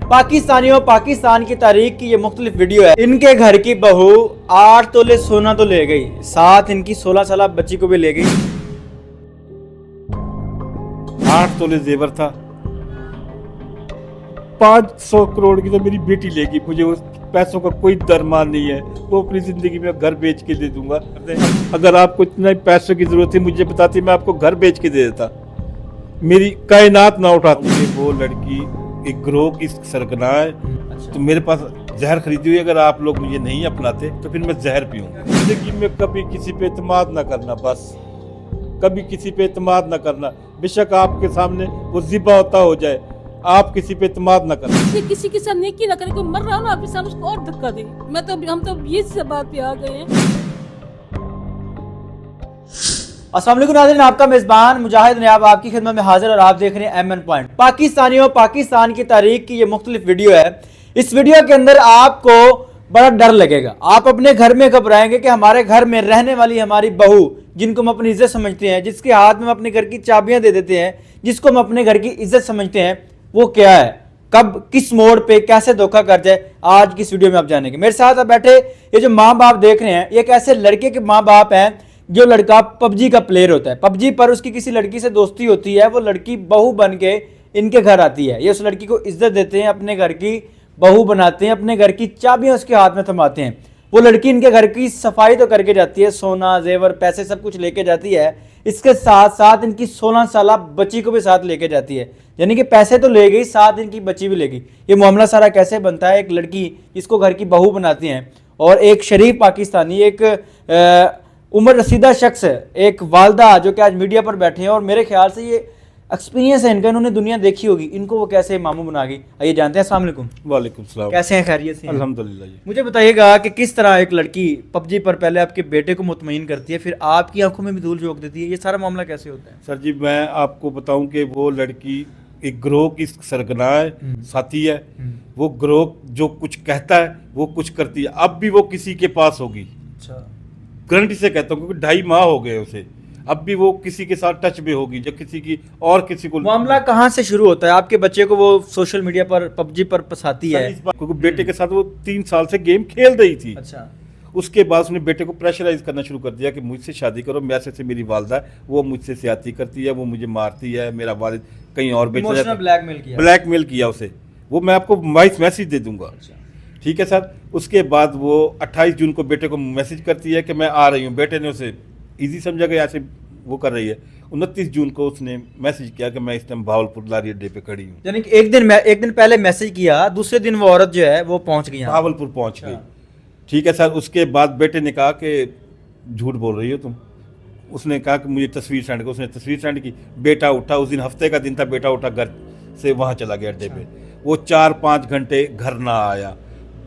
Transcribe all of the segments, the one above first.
पाकिस्तानियों, पाकिस्तान की तारीख की ये मुख्तलिफ वीडियो है। इनके घर की बहू 8 तोले सोना तो ले गई, साथ इनकी 16 साल बच्ची को भी ले गई। 8 तोले जेवर था, 500 करोड़ की तो मेरी बेटी लेगी। मुझे उस पैसों का कोई दरमान नहीं है, वो अपनी जिंदगी में घर बेच के दे दूंगा। अगर आपको इतना पैसों की जरूरत थी मुझे बताती, मैं आपको घर बेच के दे देता, मेरी कायनात ना उठाती। वो लड़की एक ग्रोह की सरगना है। तो मेरे पास जहर खरीदी हुई, अगर आप लोग मुझे नहीं अपनाते तो फिर मैं जहर पीऊंगा। जिंदगी में कभी किसी पे एतमाद ना करना, बस कभी किसी पे एतमाद ना करना। बेशक आपके सामने वो ज़िबा होता हो जाए, आप किसी पे एतमाद ना करना। किसी के साथ नेकी ना करे, कोई मर रहा हो ना आपके सामने उसको और धक्का दे। हम तो ये सब बात पे आ गए हैं। अस्सलाम वालेकुम नाज़रीन, आपका मेज़बान मुजाहिद नयाब आपकी खिदमत में हाजिर और आप देख रहे हैं MN पॉइंट। पाकिस्तानियों, पाकिस्तान की तारीख की ये मुख्तलिफ वीडियो है। इस वीडियो के अंदर आपको बड़ा डर लगेगा। आप अपने घर में घबराएंगे कि हमारे घर में रहने वाली हमारी बहू, जिनको हम अपनी इज्जत समझते हैं, जिसके हाथ में हम अपने घर की चाबियां दे देते हैं, जिसको हम अपने घर की इज्जत समझते हैं, वो क्या है, कब किस मोड़ पे कैसे धोखा कर जाए, आज की इस वीडियो में आप जानेंगे। मेरे साथ आप बैठे ये जो माँ बाप देख रहे हैं, ये एक ऐसे लड़के के माँ बाप हैं जो लड़का पबजी का प्लेयर होता है। पबजी पर उसकी किसी लड़की से दोस्ती होती है, वो लड़की बहू बन के इनके घर आती है। ये उस लड़की को इज्जत देते हैं, अपने घर की बहू बनाते हैं, अपने घर की चाबियां उसके हाथ में थमाते हैं। वो लड़की इनके घर की सफाई तो करके जाती है, सोना जेवर पैसे सब कुछ लेके जाती है। इसके साथ साथ इनकी 16 साल बच्ची को भी साथ लेके जाती है, यानी कि पैसे तो ले गई, साथ इनकी बच्ची भी ले गई। ये मामला सारा कैसे बनता है? एक लड़की जिसको घर की बहू बनाती हैं और एक शरीफ पाकिस्तानी, एक उम्र रसीदा शख्स, एक वालदा जो कि आज मीडिया पर बैठे हैं और मेरे ख्याल से ये एक्सपीरियंस है इनका, इन्होंने दुनिया देखी होगी, इनको वो कैसे मामू बना गई। आइए जानते हैं। अस्सलाम वालेकुम। वालेकुम सलाम। कैसे हैं? खैरियत से हैं? अल्हम्दुलिल्लाह जी। मुझे बताइएगा कि किस तरह एक लड़की पबजी पर पहले आपके बेटे को मुतमईन करती है, फिर आपकी आंखों में भी धूल झोंक देती है, ये सारा मामला कैसे होता है? सर जी, मैं आपको बताऊं कि वो लड़की एक ग्रोह की सरगना है, साथी है। वो ग्रोह जो कुछ कहता है वो कुछ करती है। अब भी वो किसी के पास होगी, अच्छा, गारंटी से कहता हूँ, क्योंकि 2.5 माह हो गए उसे। अब भी वो किसी के साथ टच में होगी, जो किसी की और किसी को। मामला कहाँ से शुरू होता है? आपके बच्चे को वो सोशल मीडिया पर पबजी पर फंसाती है? क्योंकि बेटे के साथ वो 3 साल से गेम खेल रही थी। अच्छा, उसके बाद उसने बेटे को प्रेशराइज करना शुरू कर दिया कि मुझसे शादी करो, मेरे से मेरी वालदा है, वो मुझसे ज्यादती करती है, वो मुझे मारती है, मेरा वालिद कहीं और बेच जाता है। ब्लैकमेल किया उसे। वो मैं आपको वॉइस मैसेज दे दूंगा। अच्छा। ठीक है सर। उसके बाद वो 28 जून को बेटे को मैसेज करती है कि मैं आ रही हूँ। बेटे ने उसे इजी समझा कि ऐसे वो कर रही है। 29 जून को उसने मैसेज किया कि मैं इस टाइम भावलपुर लारी अड्डे पे खड़ी हूँ। यानी कि एक दिन पहले मैसेज किया, दूसरे दिन वो औरत जो है वो पहुंच गई, भावलपुर पहुंच गई। ठीक है सर। उसके बाद बेटे ने कहा कि झूठ बोल रही हो तुम। उसने कहा कि मुझे तस्वीर सेंड करो। उसने तस्वीर सेंड की। बेटा उठा, उस दिन हफ्ते का दिन था, बेटा उठा घर से वहाँ चला गया अड्डे पे। वो 4-5 घंटे घर ना आया।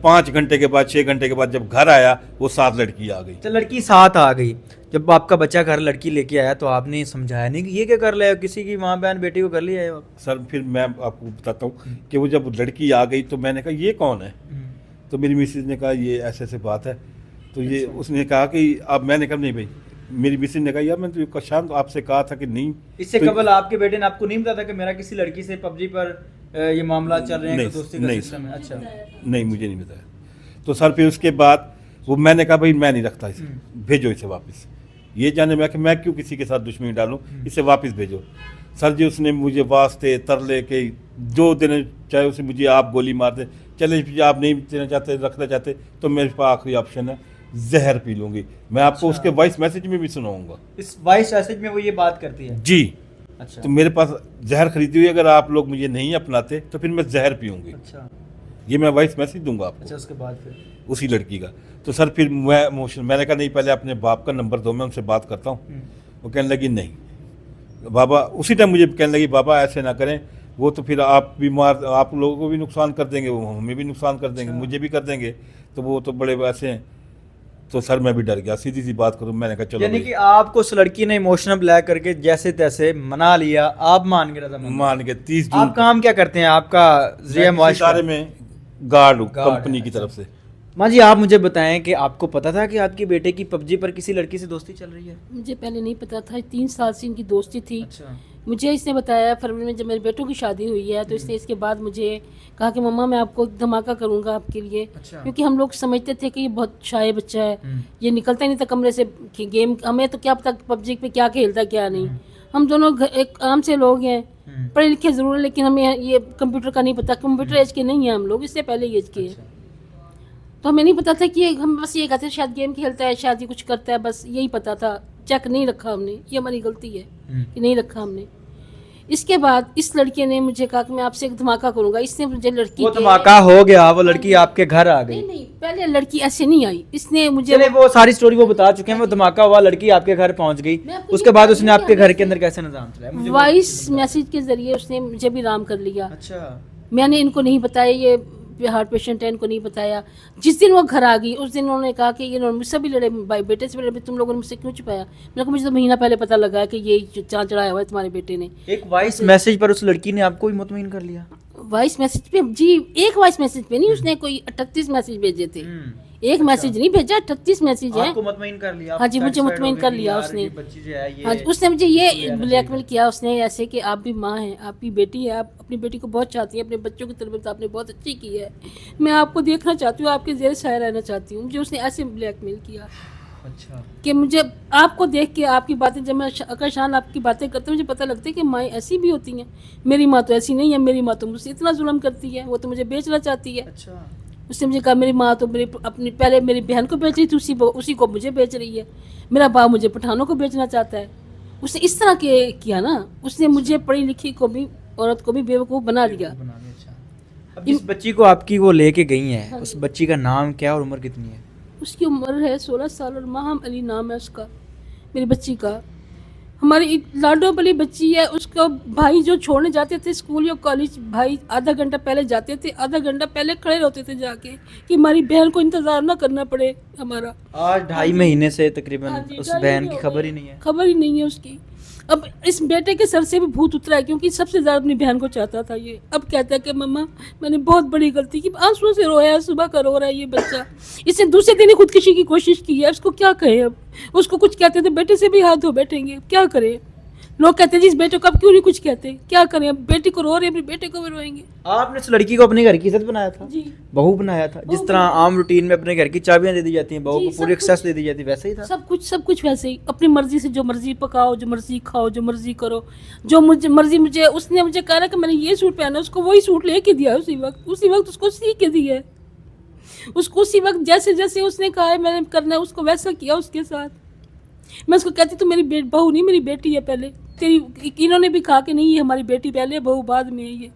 5 घंटे के बाद, 6 घंटे के बाद जब घर आया, वो साथ लड़की आ गई। तो लड़की साथ आ गई। जब आपका बच्चा घर लड़की लेके आया तो आपने समझाया नहीं कि ये क्या कर लिया, किसी की माँ बहन बेटी को कर लिया है? सर फिर मैं आपको बताता हूँ कि वो जब लड़की आ गई तो मैंने कहा ये कौन है? तो मेरी मिसेज ने कहा ये ऐसे ऐसे बात है। तो ये उसने कहा कि अब मैंने कहा नहीं भाई। मेरी मिसेज ने कहा यार मैंने तो शाम आपसे कहा था कि नहीं। इससे तो कबल आपके बेटे ने आपको नहीं बताया था कि मेरा किसी लड़की से पबजी पर ये मामला चल रहे हैं, नहीं, दोस्ती का नहीं, सिस्टम है? अच्छा, नहीं मुझे नहीं बताया। तो सर फिर उसके बाद वो मैंने कहा भाई मैं नहीं रखता इसे, भेजो इसे वापस। ये जाने में कि मैं क्यों किसी के साथ दुश्मनी डालूं, इसे वापस भेजो। सर जी उसने मुझे वास्ते तरले के 2 दिन, चाहे उसे मुझे आप गोली मार दे, चले आप नहीं देना चाहते, रखना चाहते, तो मेरे पास आखिरी ऑप्शन है जहर पी लूंगी। मैं आपको उसके वॉइस मैसेज में भी सुनाऊंगा। इस वॉइस मैसेज में वो ये बात करती है? जी। अच्छा। तो मेरे पास जहर खरीदी हुई, अगर आप लोग मुझे नहीं अपनाते तो फिर मैं जहर पीऊंगी। अच्छा, ये मैं वॉइस मैसेज दूंगा आपको। अच्छा, उसके बाद फिर उसी लड़की का। तो सर फिर मैंने कहा नहीं, पहले अपने बाप का नंबर दो, मैं उनसे बात करता हूँ। वो कहने लगी नहीं बाबा। उसी टाइम मुझे कहने लगी बाबा ऐसे ना करें, वो तो फिर आप बीमार, आप लोगों को भी नुकसान कर देंगे, वो हमें भी नुकसान कर देंगे, मुझे भी कर देंगे, तो वो तो बड़े वैसे हैं। तो सर मैं भी डर गया, सीधी सी बात करूँ। मैंने कहा चलो। यानी कि आपको उस लड़की ने इमोशनल ब्लैक करके जैसे तैसे मना लिया, आप मान गए? मान के 30 जून। आप काम क्या करते हैं? आपका में गार्ड हूँ कंपनी की तरफ से। माँ जी आप मुझे बताएं कि आपको पता था कि आपके बेटे की पबजी पर किसी लड़की से दोस्ती चल रही है? मुझे पहले नहीं पता था, 3 साल से इनकी दोस्ती थी। अच्छा। मुझे इसने बताया फरवरी में जब मेरे बेटों की शादी हुई है, तो इसने इसके बाद मुझे कहा कि मम्मा मैं आपको एक धमाका करूंगा आपके लिए। अच्छा। क्योंकि हम लोग समझते थे कि ये बहुत शाय बच्चा है, ये निकलता ही नहीं था कमरे से कि गेम, हमें तो क्या पता पबजी पे क्या खेलता क्या नहीं। हम दोनों एक आराम से लोग हैं, पढ़े लिखे ज़रूर है, लेकिन हमें ये कंप्यूटर का नहीं पता, कंप्यूटर एज के नहीं है हम लोग, इससे पहले एज के हैं। तो हमें नहीं पता था कि हम बस ये कहते शायद गेम खेलता है, शायद ये कुछ करता है, बस यही पता था। चेक नहीं रखा हमने, ये हमारी गलती है कि नहीं रखा हमने। इसके बाद इस लड़के ने मुझे कहा कि मैं आपसे एक धमाका करूंगा। इसने मुझे लड़की वो धमाका हो गया, वो लड़की आपके घर आ गई? नहीं नहीं, पहले लड़की ऐसे नहीं आई, इसने मुझे चलिए वो सारी स्टोरी वो बता चुके हैं। वो धमाका हुआ, लड़की आपके घर पहुंच गई, मैं आपको उसके ये बाद बता उसने रही हूँ आपके कि घर के अंदर कैसे निजाम चलाया? मुझे वो- वॉइस मैसेज के जरिए उसने मुझे भी राम कर लिया। अच्छा। मैंने इनको नहीं बताया ये हार्ट पेशेंट है, इनको नहीं बताया। जिस दिन वो घर आ गई उस दिन उन्होंने कहा कि ये मुझसे भी लड़े, भाई बेटे से भी लड़े, तुम लोगों ने मुझसे क्यों छुपाया? मैंने कहा मुझे तो महीना पहले पता लगा कि ये चाँद चढ़ाया हुआ है तुम्हारे बेटे ने। एक वॉइस मैसेज पर उस लड़की ने आपको भी मुतमईन कर लिया? वॉइस मैसेज पे जी, एक वॉइस मैसेज पे नहीं, उसने कोई 38 मैसेज भेजे थे। एक मैसेज नहीं भेजा, 38 मैसेज है। आपको मुतमईन कर लिया? हाँ जी, मुझे satisfied मुतमईन हो कर गए कि लिया यार उसने। ये बच्ची जो है ये हाँ जी, उसने मुझे ये इसको लेना ब्लैकमेल चाहिए। किया उसने ऐसे कि आप भी माँ हैं, आपकी बेटी है, आप अपनी बेटी को बहुत चाहती हैं, अपने बच्चों की तरफ आपने बहुत अच्छी की है, मैं आपको देखना चाहती हूँ, आपके ज़ेर साया रहना चाहती हूँ। मुझे उसने ऐसे ब्लैकमेल किया अच्छा। कि मुझे आपको देख के आपकी बातें, जब मैं आकाशान आपकी बातें करते मुझे पता लगता है कि माँ ऐसी भी होती हैं। मेरी माँ तो ऐसी नहीं है, मेरी माँ तो मुझसे इतना जुल्म करती है, वो तो मुझे बेचना चाहती है। अच्छा। उसने मुझे कहा मेरी माँ तो मेरी अपनी पहले मेरी बहन को बेच रही थी, उसी को मुझे बेच रही है, मेरा बाप मुझे पठानों को बेचना चाहता है। उसने इस तरह के किया ना, उसने मुझे पढ़ी लिखी को भी, औरत को भी बेवकूफ़ बना दिया। अच्छा। अब जिस बच्ची को आपकी वो लेके गई हैं, उस बच्ची का नाम क्या और उम्र कितनी है? उसकी उम्र है 16 साल और माहम अली नाम है उसका, मेरी बच्ची का। हमारी एक लाडो वाली बच्ची है, उसका भाई जो छोड़ने जाते थे स्कूल या कॉलेज, भाई आधा घंटा पहले जाते थे, आधा घंटा पहले खड़े रहते थे जाके कि हमारी बहन को इंतजार ना करना पड़े हमारा। आज 2.5 महीने से तकरीबन हाँ जी, उस 2.5 बहन महीने की हो खबर गए। ही नहीं है। खबर ही नहीं है उसकी। अब इस बेटे के सर से भी भूत उतरा है, क्योंकि सबसे ज़्यादा अपनी बहन को चाहता था ये। अब कहता है कि मम्मा मैंने बहुत बड़ी गलती की, आंसुओं से रोया है, सुबह का रो रहा है ये बच्चा। इसने दूसरे दिन ही खुदकुशी की कोशिश की है, उसको क्या कहें अब? उसको कुछ कहते तो बेटे से भी हाथ धो बैठेंगे, क्या करें? लोग कहते हैं जिस बेटे को अब क्यों नहीं कुछ कहते, क्या करें? अब बेटी को रो रहे, अपने बेटे को भी रोएंगे। आपने उस लड़की को अपने घर की इज्जत बनाया था, जी, बहू बनाया था, जिस तरह आम रूटीन में अपने घर की चाबियां दे दी जाती हैं, बहू जी, को सब पूरी कुछ। एक्सेस दे दी जाती, वैसे ही था? सब कुछ वैसे ही, अपनी मर्जी से जो मर्जी पकाओ, जो मर्जी खाओ, जो मर्जी करो, जो मुझे उसने मुझे कहा कि मैंने ये सूट पहना, उसको वही सूट लेके दिया उसी वक्त उसको सी के दिया है। उसको उसी वक्त जैसे जैसे उसने कहा है मैंने करना है, उसको वैसा किया उसके साथ। मैं उसको कहती तू मेरी बहू नहीं, मेरी बेटी है पहले तेरी। इन्होंने भी कहा कि नहीं ये हमारी बेटी पहले, बहू बाद में है ये,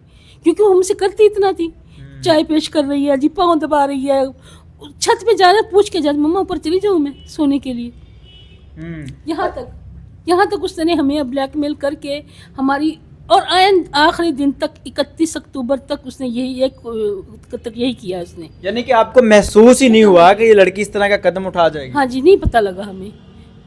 क्योंकि वो हमसे करती इतना थी। चाय पेश कर रही है जी, पाँव दबा रही है, छत पे जाना पूछ के जा, मम्मा ऊपर चली जाऊँ मैं सोने के लिए। यहाँ तक उसने हमें ब्लैकमेल करके हमारी, और आखिरी दिन तक 31 अक्टूबर तक उसने यही किया उसने। यानी कि आपको महसूस ही नहीं हुआ कि ये लड़की इस तरह का कदम उठा जाएगी? हाँ जी, नहीं पता लगा हमें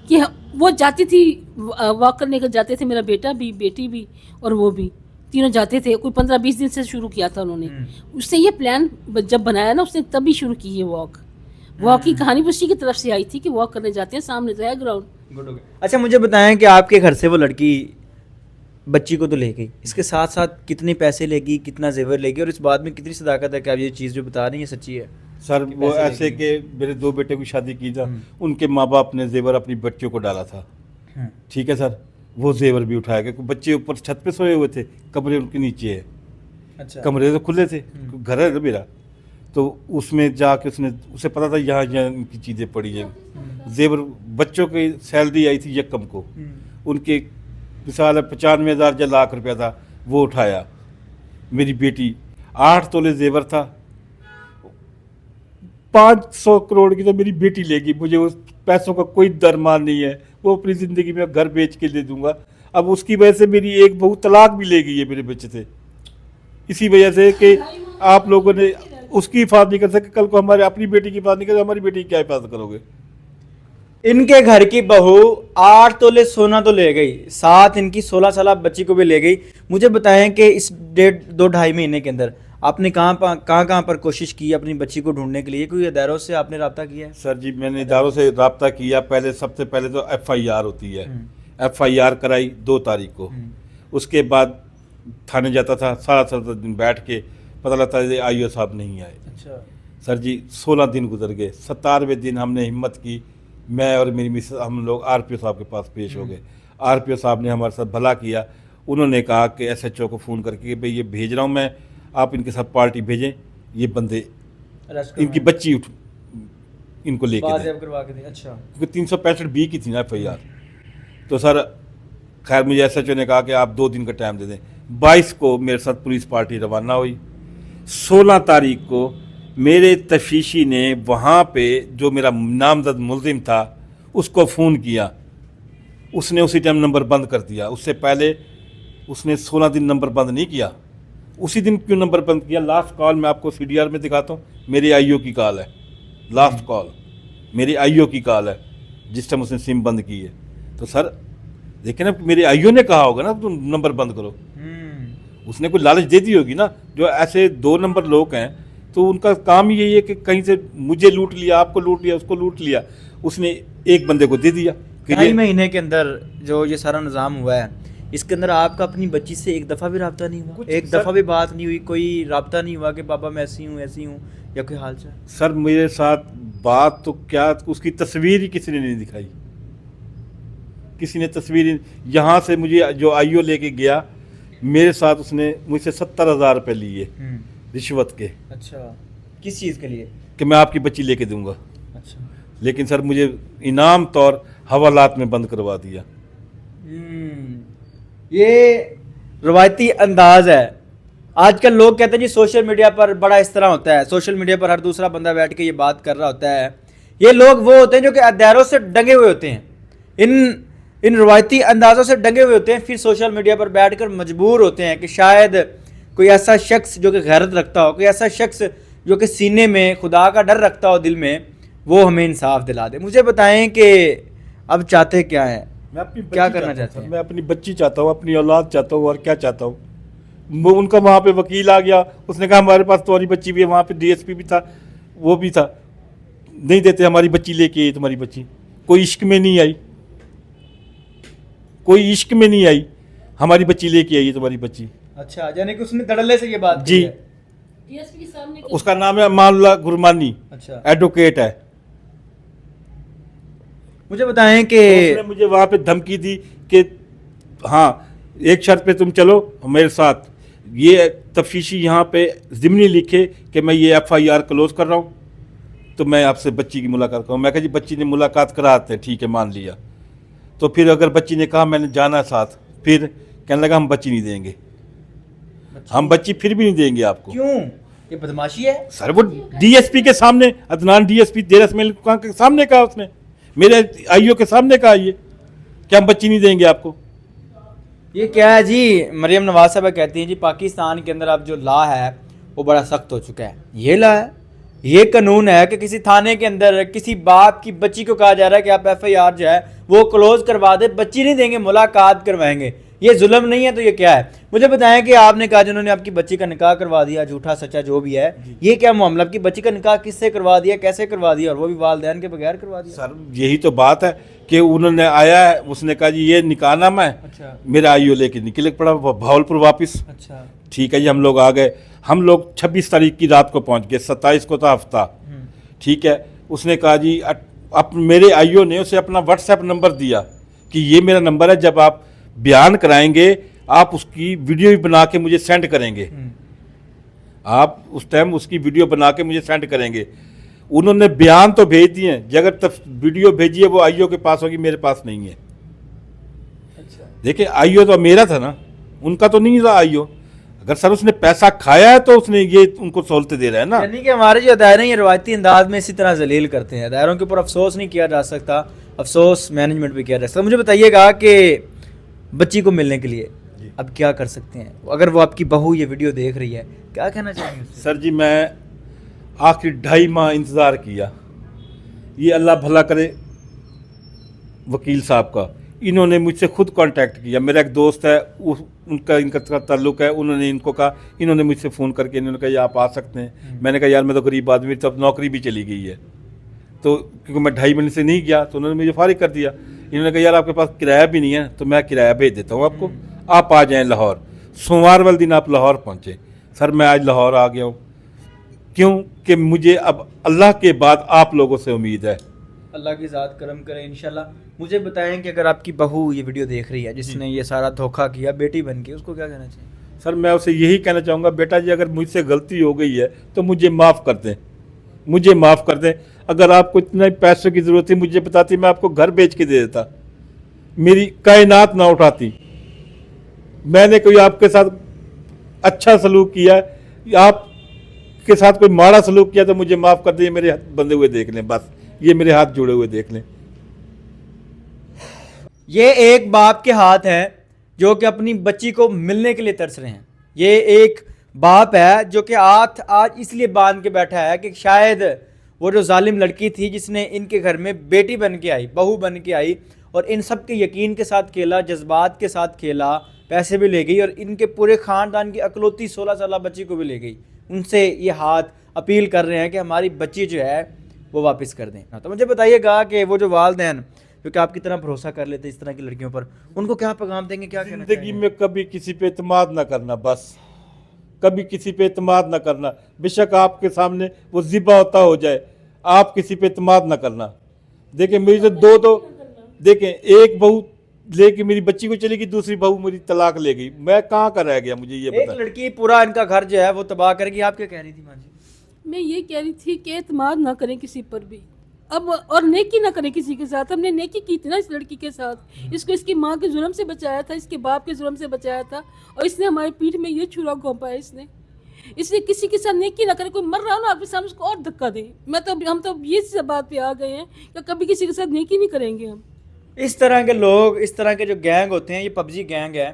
कि वो जाती थी, वॉक करने को जाते थे, मेरा बेटा भी, बेटी भी और वो भी, तीनों जाते थे। कोई 15-20 दिन से शुरू किया था उन्होंने। उसने ये प्लान जब बनाया ना, उसने तभी शुरू की ये वॉक की कहानी उसी की तरफ से आई थी कि वॉक करने जाते हैं, सामने तो है ग्राउंड। गुड हो गया। अच्छा मुझे बताएं कि आपके घर से वो लड़की बच्ची को तो ले गई, इसके साथ साथ कितने पैसे लेगी, कितना जेवर लेगी, और इस बात में कितनी सदाकत है कि आप ये चीज़ जो बता रही हैं सच्ची है? सर वो ऐसे कि मेरे 2 बेटे की शादी की था, उनके माँ बाप ने जेवर अपनी बच्चियों को डाला था, ठीक है सर, वो जेवर भी उठाया, क्योंकि बच्चे ऊपर छत पे सोए हुए थे, कमरे उनके नीचे है। अच्छा। कमरे तो खुले थे, घर है ना मेरा, तो उसमें जाके उसे पता था यहाँ इनकी चीज़ें पड़ी हैं, जेवर। बच्चों की सैलरी आई थी यकम को, उनके मिसाल है 95,000 या लाख रुपया था, वो उठाया। मेरी बेटी 8 तोले जेवर था, 500 करोड़ की तो मेरी बेटी लेगी, मुझे उस पैसों का कोई दरमान नहीं है, वो अपनी ज़िंदगी में घर बेच के दे दूंगा। अब उसकी वजह से मेरी एक बहू तलाक भी ले गई है मेरे बच्चे से, इसी वजह से कि आप लोगों ने उसकी हिफाजत नहीं कर सके। कल को हमारे अपनी बेटी की हिफाजत नहीं करोगे, हमारी बेटी की क्या हिफाजत करोगे? इनके घर की बहू 8 तोले सोना तो ले गई, साथ इनकी 16 साल बच्ची को भी ले गई। मुझे बताएं कि इस 2-2.5 महीने के अंदर आपने कहाँ पर कोशिश की अपनी बच्ची को ढूंढने के लिए? कोई अदारों से आपने रब्ता किया है? सर जी मैंने इदारों से रब्ता किया। पहले सबसे पहले तो FIR होती है, FIR कराई 2 तारीख को। उसके बाद थाने जाता था, सारा 17 दिन बैठ के पता लगता है IO साहब नहीं आए। अच्छा सर जी 16 दिन गुजर गए। 17वें दिन हमने हिम्मत की, मैं और मेरी मिसेस, हम लोग RPO साहब के पास पेश हो गए। RPO साहब ने हमारे साथ भला किया। उन्होंने कहा कि SHO को फ़ोन करके कि भाई ये भेज रहा हूँ मैं, आप इनके साथ पार्टी भेजें, ये बंदे इनकी बच्ची इनको लेके दें, करवा के दें। अच्छा, क्योंकि 365B की थी ना FIR। तो सर खैर मुझे SHO ने कहा कि आप 2 दिन का टाइम दे दें। 22 को मेरे साथ पुलिस पार्टी रवाना हुई। 16 तारीख को मेरे तफ्तीशी ने वहाँ पे जो मेरा नामजद मुलजिम था उसको फ़ोन किया, उसने उसी टाइम नंबर बंद कर दिया। उससे पहले उसने 16 दिन नंबर बंद नहीं किया। उसी दिन क्यों नंबर बंद किया? लास्ट कॉल मैं आपको CDR में दिखाता हूँ, मेरी IO की कॉल है। लास्ट कॉल मेरी IO की कॉल है जिस टाइम उसने सिम बंद की है। तो सर देखिए ना, मेरे IO ने कहा होगा ना तुम नंबर बंद करो। उसने कोई लालच दे दी होगी ना। जो ऐसे 2 नंबर लोग हैं तो उनका काम ही यही है कि कहीं से मुझे लूट लिया, आपको लूट लिया, उसको लूट लिया। उसने एक बंदे को दे दिया। 2.5 महीने के अंदर जो ये सारा निज़ाम हुआ है, इसके अंदर आपका अपनी बच्ची से एक दफ़ा भी रब्ता नहीं हुआ? एक दफ़ा भी बात नहीं हुई? कोई रब्ता नहीं हुआ कि पापा मैं ऐसी हूँ या कोई हाल चाल? सर मेरे साथ बात तो क्या, उसकी तस्वीर ही किसी ने नहीं दिखाई। किसी ने तस्वीर, यहाँ से मुझे जो IO लेके गया, मेरे साथ उसने मुझसे 70,000 रुपये लिए रिश्वत के। अच्छा, किस चीज़ के लिए? कि मैं आपकी बच्ची लेके दूंगा। अच्छा, लेकिन सर मुझे इनाम तौर हवालात में बंद करवा दिया। ये रवायती अंदाज है। आजकल लोग कहते हैं जी सोशल मीडिया पर बड़ा इस तरह होता है, सोशल मीडिया पर हर दूसरा बंदा बैठ के ये बात कर रहा होता है। ये लोग वो होते हैं जो कि अदारों से डंगे हुए होते हैं, इन रवायती अंदाज़ों से डंगे हुए होते हैं, फिर सोशल मीडिया पर बैठकर मजबूर होते हैं कि शायद कोई ऐसा शख्स जो कि गैरत रखता हो, कोई ऐसा शख्स जो कि सीने में खुदा का डर रखता हो दिल में, वो हमें इंसाफ दिला दे। मुझे बताएं कि अब चाहते क्या हैं? मैं अपनी क्या करना चाहते हैं? मैं अपनी बच्ची चाहता हूँ, अपनी औलाद चाहता हूँ, और क्या चाहता हूँ। वो उनका वहाँ पे वकील आ गया, उसने कहा हमारे पास तुम्हारी बच्ची भी है। वहाँ पे DSP भी था, वो भी था, नहीं देते, हमारी बच्ची लेके आई। तुम्हारी बच्ची कोई इश्क में नहीं आई, कोई इश्क में नहीं आई, हमारी बच्ची लेके आई है तुम्हारी बच्ची। अच्छा, यानी कि उसने धड़ल्ले से ये बात जी की है। DSP के सामने उसका नाम है अमानुल्लाह गुरमानी, अच्छा, एडवोकेट है। मुझे बताएं कि उसने मुझे वहाँ पे धमकी दी कि हाँ एक शर्त पे तुम चलो मेरे साथ, ये तफ्तीशी यहाँ पे ज़िमनी लिखे कि मैं ये FIR क्लोज कर रहा हूँ, तो मैं आपसे बच्ची की मुलाकात करूँ। मैं कहा जी बच्ची ने मुलाकात कराते हैं, ठीक है मान लिया। तो फिर अगर बच्ची ने कहा मैंने जाना है साथ, फिर कहने लगा हम बच्ची नहीं देंगे, हम बच्ची फिर भी नहीं देंगे आपको। क्यों? ये बदमाशी है सर। वो DSP के सामने, अदनान DSP देर इसमाइल के सामने कहा उसने, मेरे IO के सामने कहा ये कि हम बच्ची नहीं देंगे आपको। ये क्या है जी? मरियम नवाज साहब कहती हैं जी पाकिस्तान के अंदर अब जो लॉ है वो बड़ा सख्त हो चुका है। ये लॉ है, ये कानून है कि किसी थाने के अंदर किसी बाप की बच्ची को कहा जा रहा है कि आप FIR जो है वो क्लोज करवा दे, बच्ची नहीं देंगे, मुलाकात करवाएंगे। ये जुल्म नहीं है तो ये क्या है? मुझे बताएं कि आपने कहा जिन्होंने आपकी बच्ची का निकाह करवा दिया, झूठा सच्चा जो भी है, ये क्या मामला? आपकी बच्ची का निकाह किससे करवा दिया, कैसे करवा दिया, और वो भी वालिदैन के बगैर करवा दिया? सर यही तो बात है कि उन्होंने आया है, उसने कहा जी ये निकाहनामा है। अच्छा, मेरा IO लेके निकले पड़ा भावलपुर वापस। अच्छा, ठीक है जी, हम लोग आ गए। हम लोग 26 तारीख की रात को पहुंच गए, 27 को था हफ्ता। ठीक है, उसने कहा जी मेरे IO ने उसे अपना WhatsApp नंबर दिया कि ये मेरा नंबर है, जब आप बयान कराएंगे आप उसकी वीडियो भी बना के मुझे सेंड करेंगे। आप उस टाइम उसकी वीडियो बना के मुझे सेंड करेंगे। उन्होंने बयान तो भेज दिए, अगर तब वीडियो भेजी है वो IO के पास होगी, मेरे पास नहीं है। अच्छा, देखिए IO तो मेरा था ना, उनका तो नहीं था IO। अगर सर उसने पैसा खाया है तो उसने ये उनको सहूलतें दे रहा है ना। यानी कि हमारे जो दायरे ये रवायती अंदाज में इसी तरह जलील करते हैं। दायरों के ऊपर अफसोस नहीं किया जा सकता, अफसोस मैनेजमेंट भी किया जा सकता। मुझे बताइएगा कि बच्ची को मिलने के लिए अब क्या कर सकते हैं? अगर वो आपकी बहू ये वीडियो देख रही है, क्या कहना चाहेंगे उससे? सर जी मैं आखिर 2.5 माह इंतज़ार किया, ये अल्लाह भला करे वकील साहब का, इन्होंने मुझसे खुद कांटेक्ट किया। मेरा एक दोस्त है, उनका इनका ताल्लुक है, उन्होंने इनको कहा, इन्होंने मुझसे फ़ोन करके इन्होंने कहा ये आप आ सकते हैं। मैंने कहा यार मैं तो गरीब आदमी, तो अब नौकरी भी चली गई है, तो क्योंकि मैं 2.5 महीने से नहीं गया, तो उन्होंने मुझे फारिग कर दिया। इन्होंने कहा यार आपके पास किराया भी नहीं है, तो मैं किराया भेज देता हूँ आपको, आप आ जाएँ लाहौर। सोमवार वाले दिन आप लाहौर पहुँचे। सर मैं आज लाहौर आ गया हूँ, क्यों कि मुझे अब अल्लाह के बाद आप लोगों से उम्मीद है। अल्लाह की ज़ात करम करे इंशाल्लाह। मुझे बताएं कि अगर आपकी बहू ये वीडियो देख रही है, जिसने ये सारा धोखा किया बेटी बन के, उसको क्या कहना चाहिए? सर मैं उसे यही कहना चाहूँगा, बेटा जी अगर मुझसे गलती हो गई है तो मुझे माफ़ कर दें, मुझे माफ़ कर दें। अगर आपको इतने पैसों की ज़रूरत थी मुझे बताती, मैं आपको घर बेच के दे देता, मेरी कायनात ना उठाती। मैंने कोई आपके साथ अच्छा सलूक किया, आपके साथ कोई माड़ा सलूक किया तो मुझे माफ़ कर दें, मेरे हाथ बंधे हुए देख लें, बस ये मेरे हाथ जुड़े हुए देख लें। ये एक बाप के हाथ हैं जो कि अपनी बच्ची को मिलने के लिए तरस रहे हैं। ये एक बाप है जो कि हाथ आज इसलिए बांध के बैठा है कि शायद वो जो जालिम लड़की थी जिसने इनके घर में बेटी बन के आई, बहू बन के आई, और इन सब के यकीन के साथ खेला, जज्बात के साथ खेला, पैसे भी ले गई और इनके पूरे ख़ानदान की अकलौती 16 साल बच्ची को भी ले गई। उनसे ये हाथ अपील कर रहे हैं कि हमारी बच्ची जो है वो वापस कर दें। तो मुझे बताइएगा कि वो जो वालिदैन क्योंकि आपकी तरह भरोसा कर लेते इस तरह की लड़कियों पर, उनको क्या पैगाम देंगे, क्या कहना ज़िंदगी में कभी किसी पे एतमाद ना करना, बस कभी किसी पे एतमाद ना करना। बेशक आपके सामने वो ज़िबा होता हो जाए, आप किसी पे एतमाद ना करना। देखें मेरी तो देखें, एक बहू लेके मेरी बच्ची को चली गई, दूसरी बहू मेरी तलाक ले गई, मैं कहाँ का रह गया, मुझे ये एक बता। लड़की पूरा इनका घर जो है वो तबाह करेगी। आप क्या कह रही थी माँ जी? मैं ये कह रही थी कि एतमाद ना करें किसी पर भी, अब और नेकी ना करें किसी के साथ। हमने नेकी की थी ना इस लड़की के साथ, इसको इसकी माँ के जुल्म से बचाया था, इसके बाप के जुल्म से बचाया था, और इसने हमारी पीठ में ये छुरा घोंपा है इसने। इसलिए किसी के साथ नेकी ना करें। कोई मर रहा हो ना आपके सामने, उसको और धक्का दें। हम तो ये बात पे आ गए हैं कि कभी किसी के साथ नेकी नहीं करेंगे हम। इस तरह के लोग, इस तरह के जो गैंग होते हैं, ये पबजी गैंग है,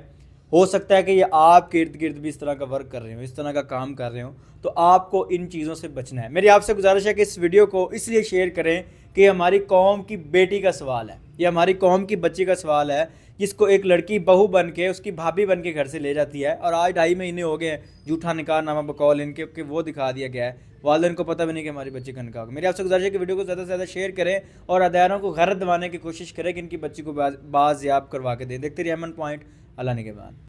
हो सकता है कि ये आपके इर्द गिर्द भी इस तरह का वर्क कर रहे हो, इस तरह का काम कर रहे हो, तो आपको इन चीज़ों से बचना है। मेरी आपसे गुजारिश है कि इस वीडियो को इसलिए शेयर करें कि हमारी कौम की बेटी का सवाल है, ये हमारी कौम की बच्ची का सवाल है, जिसको एक लड़की बहू बन के, उसकी भाभी बन के घर से ले जाती है, और आज 2.5 महीने हो गए हैं झूठा निकाह नामा बकौल इनके कि वो दिखा दिया गया है। वालिदैन को पता भी नहीं कि हमारी बच्ची का निकाह। मेरी आपसे गुजारिश है कि वीडियो को ज़्यादा से ज़्यादा शेयर करें और अदारों को गैरत दिलाने की कोशिश करें कि इनकी बच्ची को बाज़याब करवा के दें। देखते रहिए एमएन पॉइंट। अल्लाह ने के बाद।